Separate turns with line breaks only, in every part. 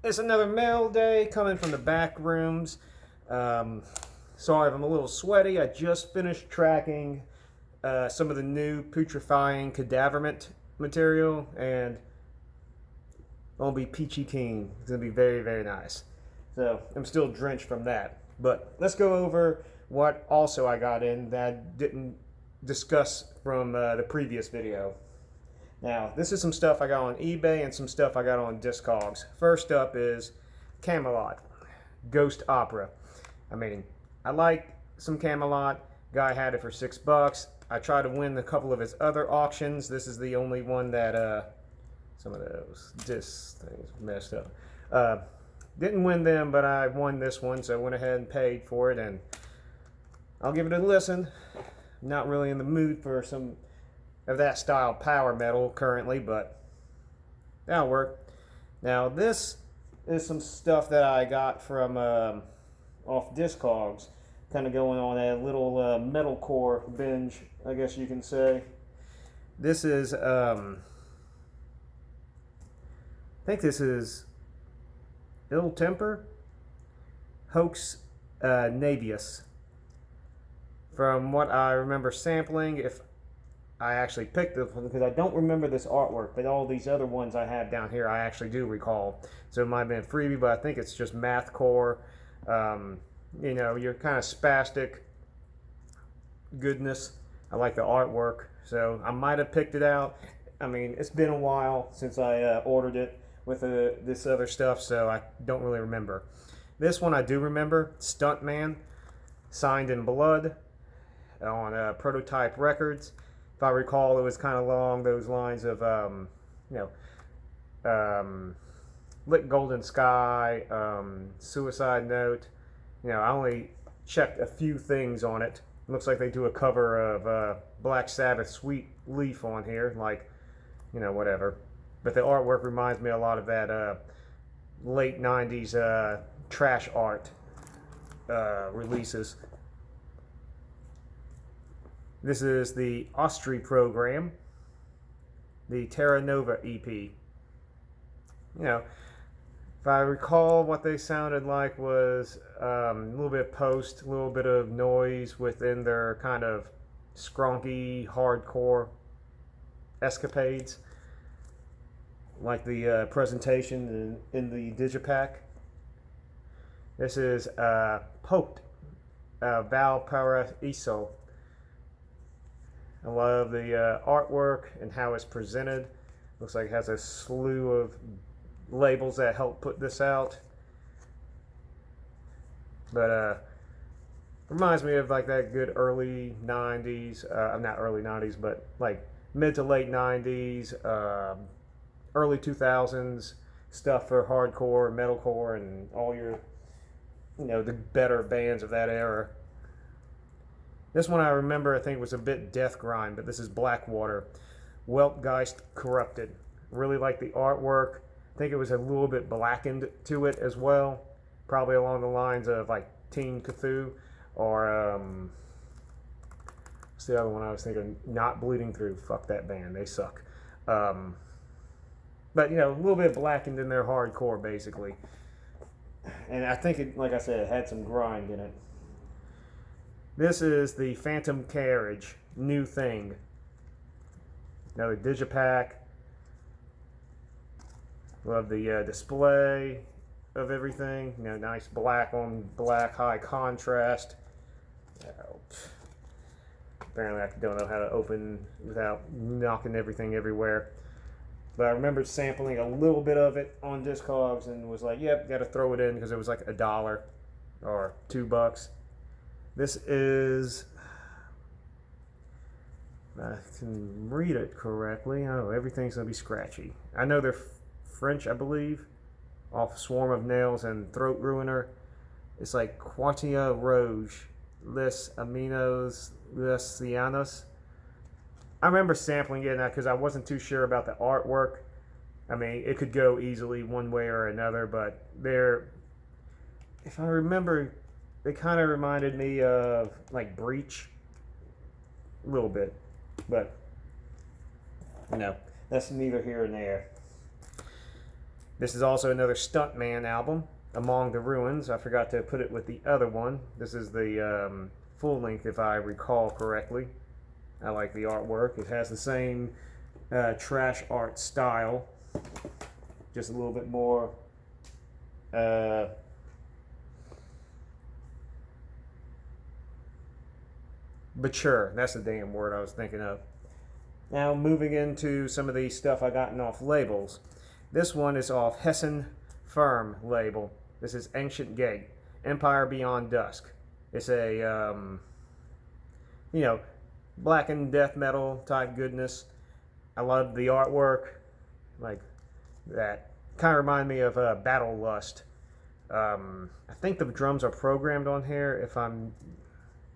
It's another mail day coming from the back rooms. Sorry if I'm a little sweaty. I just finished tracking some of the new putrefying cadaverment material, and it'll be peachy keen. It's going to be very, very nice. So I'm still drenched from that. But let's go over what also I got in that I didn't discuss from the previous video. Now, this is some stuff I got on eBay and some stuff I got on Discogs. First up is Camelot, Ghost Opera. I mean, I like some Camelot. Guy had it for $6. I tried to win a couple of his other auctions. This is the only one that some of those disc things messed up. Didn't win them, but I won this one, so I went ahead and paid for it, and I'll give it a listen. Not really in the mood for some of that style power metal currently, but that'll work. Now this is some stuff that I got from off Discogs, kind of going on a little metalcore binge, I guess you can say. This is I think this is Ill Temper Hoax Navius. From what I remember sampling, if I actually picked this one, because I don't remember this artwork, but all these other ones I have down here I actually do recall. So it might have been a freebie, but I think it's just mathcore. You know, you're kind of spastic goodness. I like the artwork, so I might have picked it out. I mean, it's been a while since I ordered it with this other stuff, so I don't really remember. This one I do remember, Stuntman, signed in blood on Prototype Records. If I recall, it was kind of along those lines of, you know, Lit Golden Sky, Suicide Note. You know, I only checked a few things on it. It looks like they do a cover of Black Sabbath Sweet Leaf on here, like, you know, whatever. But the artwork reminds me a lot of that late 90s trash art releases. This is the Austri program, the Terra Nova EP. You know, if I recall, what they sounded like was a little bit post, a little bit of noise within their kind of skronky, hardcore escapades, like the presentation in the Digipack. This is Poked, Valparaiso. I love the artwork and how it's presented. Looks like it has a slew of labels that help put this out. But reminds me of like that good early 90s, not early 90s, but like mid to late 90s, early 2000s stuff for hardcore, metalcore, and all your, you know, the better bands of that era. This one I remember, I think, was a bit death grind, but this is Blackwater, Weltgeist Corrupted. Really like the artwork. I think it was a little bit blackened to it as well, probably along the lines of like Teen Cthulhu, or what's the other one I was thinking? Not Bleeding Through. Fuck that band, they suck. But you know, a little bit blackened in their hardcore, basically. And I think it, like I said, it had some grind in it. This is the Phantom Carriage, New Thing. Another Digipack. Love the display of everything. You know, nice black on black, high contrast. Apparently I don't know how to open without knocking everything everywhere. But I remember sampling a little bit of it on Discogs and was like, yep, got to throw it in because it was like $1 or $2. This is, I can read it correctly. Oh, everything's going to be scratchy. I know they're French, I believe, off Swarm of Nails and Throat Ruiner. It's like Quartia Rouge, Les Aminos, Les Cianos. I remember sampling it because I wasn't too sure about the artwork. I mean, it could go easily one way or another, but they're, if I remember, they kind of reminded me of like Breach a little bit, but you know, that's neither here nor there. This is also another Stuntman album, Among the Ruins. I forgot to put it with the other one. This is the full length, if I recall correctly. I like the artwork. It has the same trash art style, just a little bit more mature. That's the damn word I was thinking of. Now moving into some of the stuff I gotten off labels. This one is off Hessen Firm label. This is Ancient Gate, Empire Beyond Dusk. It's a, blackened death metal type goodness. I love the artwork, like that. Kind of remind me of Battle Lust. I think the drums are programmed on here. If I'm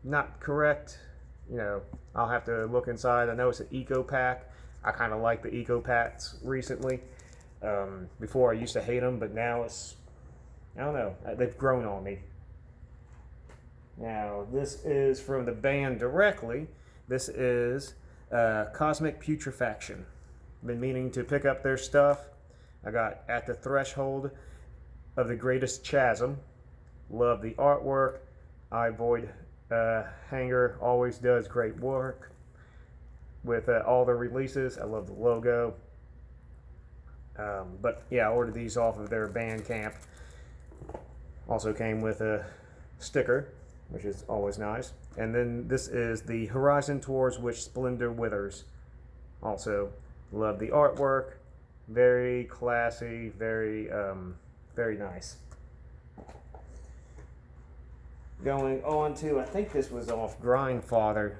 not correct, I'll have to look inside. I know it's an Eco Pack. I kind of like the Eco Packs recently. Before I used to hate them, but now I don't know, they've grown on me. Now, this is from the band directly. This is Cosmic Putrefaction. Been meaning to pick up their stuff. I got At the Threshold of the Greatest Chasm. Love the artwork. Void Hanger always does great work with all the releases. I love the logo. But yeah, I ordered these off of their Bandcamp. Also came with a sticker, which is always nice. And then this is the Horizon Towards Which Splendor Withers. Also love the artwork. Very classy, very nice. Going on to, I think this was off Grindfather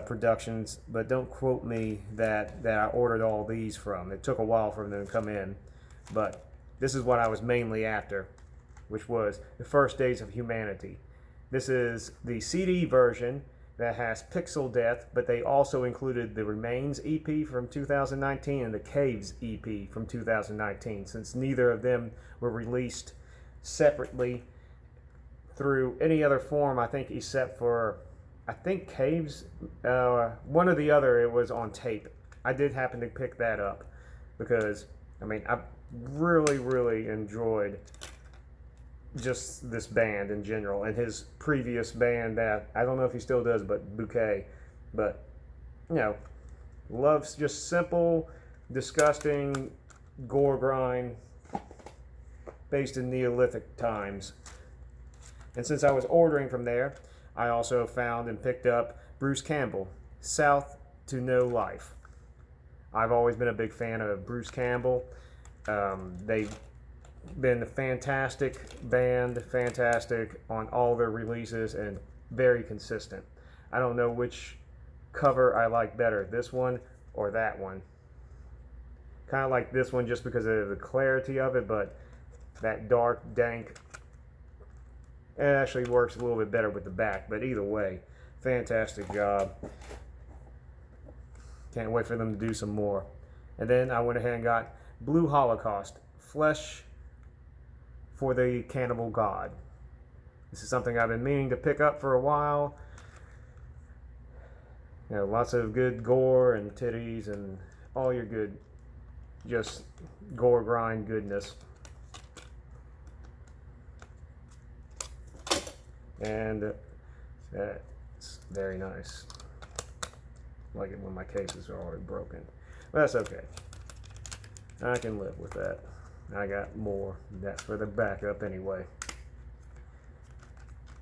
Productions, but don't quote me that I ordered all these from. It took a while for them to come in, but this is what I was mainly after, which was The First Days of Humanity. This is the CD version that has Pixel Death, but they also included the Remains EP from 2019 and the Caves EP from 2019, since neither of them were released separately through any other form, I think, except for, I think Caves, one or the other, it was on tape. I did happen to pick that up because, I really, really enjoyed just this band in general, and his previous band that I don't know if he still does, but Bouquet. But loves just simple, disgusting gore grind based in Neolithic times. And since I was ordering from there, I also found and picked up Bruce Campbell, South to No Life. I've always been a big fan of Bruce Campbell. They've been a fantastic band, fantastic on all their releases, and very consistent. I don't know which cover I like better, this one or that one. Kind of like this one just because of the clarity of it, but that dark, dank, it actually works a little bit better with the back. But either way, fantastic job. Can't wait for them to do some more. And then I went ahead and got Blue Holocaust, Flesh for the Cannibal God. This is something I've been meaning to pick up for a while. Lots of good gore and titties and all your good, just gore grind goodness. And that's very nice. I like it when my cases are already broken. But that's okay. I can live with that. I got more. That's for the backup anyway.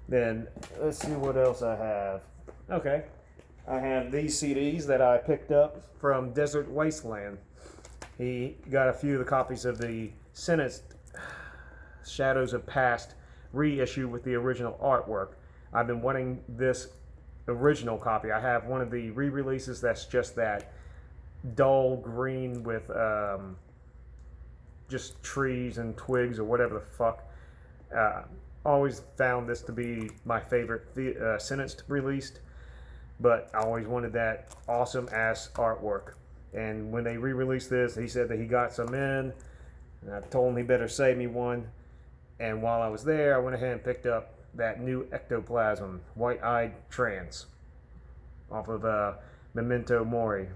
Then let's see what else I have. Okay. I have these CDs that I picked up from Desertwasteland. He got a few of the copies of the Senate Shadows of Past reissue with the original artwork. I've been wanting this original copy. I have one of the re-releases that's just that dull green with just trees and twigs or whatever the fuck. Always found this to be my favorite Sentenced released, but I always wanted that awesome ass artwork. And when they re-released this, he said that he got some in, and I told him he better save me one. And while I was there, I went ahead and picked up that new Ectoplasm, White-Eyed Trance, off of Memento Mori.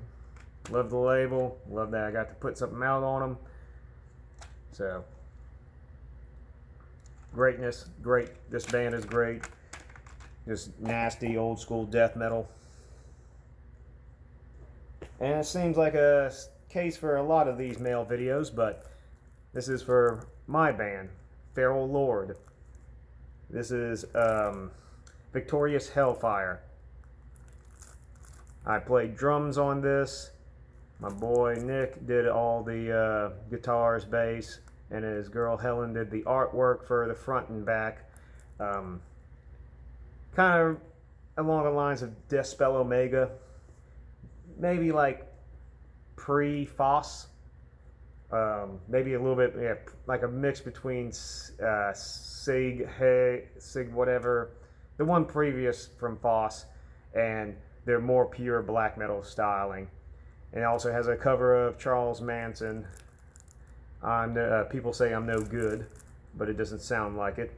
Love the label. Love that I got to put something out on them. So, greatness, great. This band is great. Just nasty, old school death metal. And it seems like a case for a lot of these male videos, but this is for my band, Feral Lord. This is Victorious Hellfire. I played drums on this. My boy Nick did all the guitars, bass, and his girl Helen did the artwork for the front and back. Kind of along the lines of Dispel Omega. Maybe like pre-Foss. Maybe a little bit, yeah, like a mix between Sig whatever, the one previous from Foss, and their more pure black metal styling. And it also has a cover of Charles Manson. People say I'm no good, but it doesn't sound like it.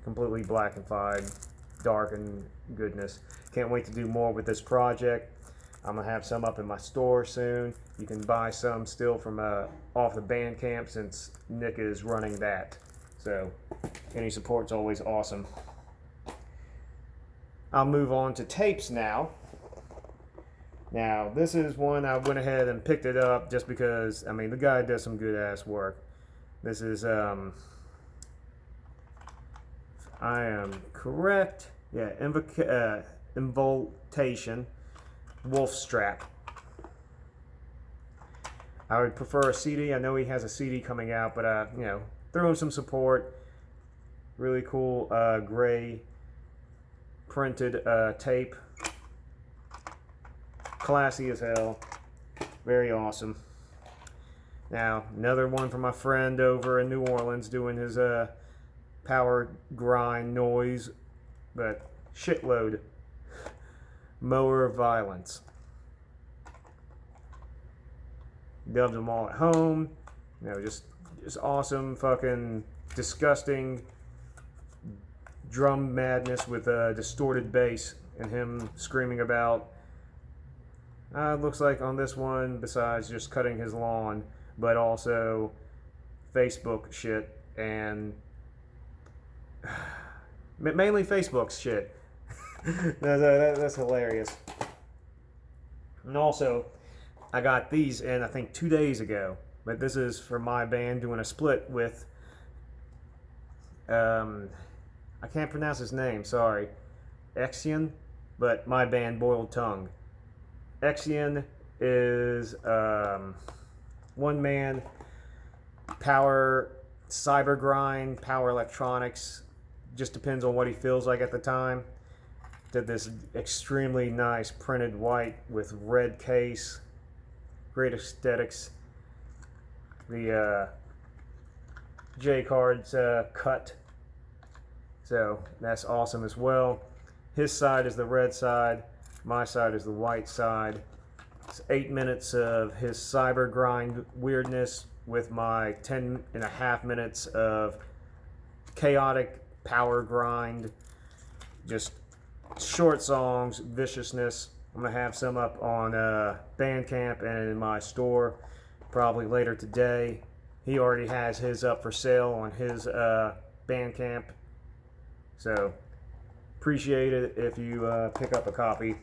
Completely blackified, dark and goodness. Can't wait to do more with this project. I'm gonna have some up in my store soon. You can buy some still from off the Bandcamp since Nick is running that. So any support's always awesome. I'll move on to tapes now. Now this is one I went ahead and picked it up just because, I mean, the guy does some good ass work. This is I am correct. Yeah, Involtation. Wolf Strap. I would prefer a CD. I know he has a CD coming out, but you know, throw him some support. Really cool gray printed tape. Classy as hell. Very awesome. Now, another one from my friend over in New Orleans doing his power grind noise, but shitload. Mower Violence. Dubbed them all at home. You know, just awesome, fucking disgusting drum madness with a distorted bass and him screaming about. Looks like on this one, besides just cutting his lawn, but also Facebook shit and mainly Facebook shit. That's hilarious. And also, I got these in I think 2 days ago, but this is for my band doing a split with I can't pronounce his name, sorry, Exian, but my band Boiled Tongue. Exian is one man power cyber grind, power electronics, just depends on what he feels like at the time. Did this extremely nice printed white with red case, great aesthetics. The J cards cut, so that's awesome as well. His side is the red side, my side is the white side. It's 8 minutes of his cyber grind weirdness with my 10.5 minutes of chaotic power grind. Just short songs, viciousness. I'm gonna have some up on Bandcamp and in my store probably later today. He already has his up for sale on his Bandcamp, so appreciate it if you pick up a copy.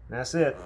That's it.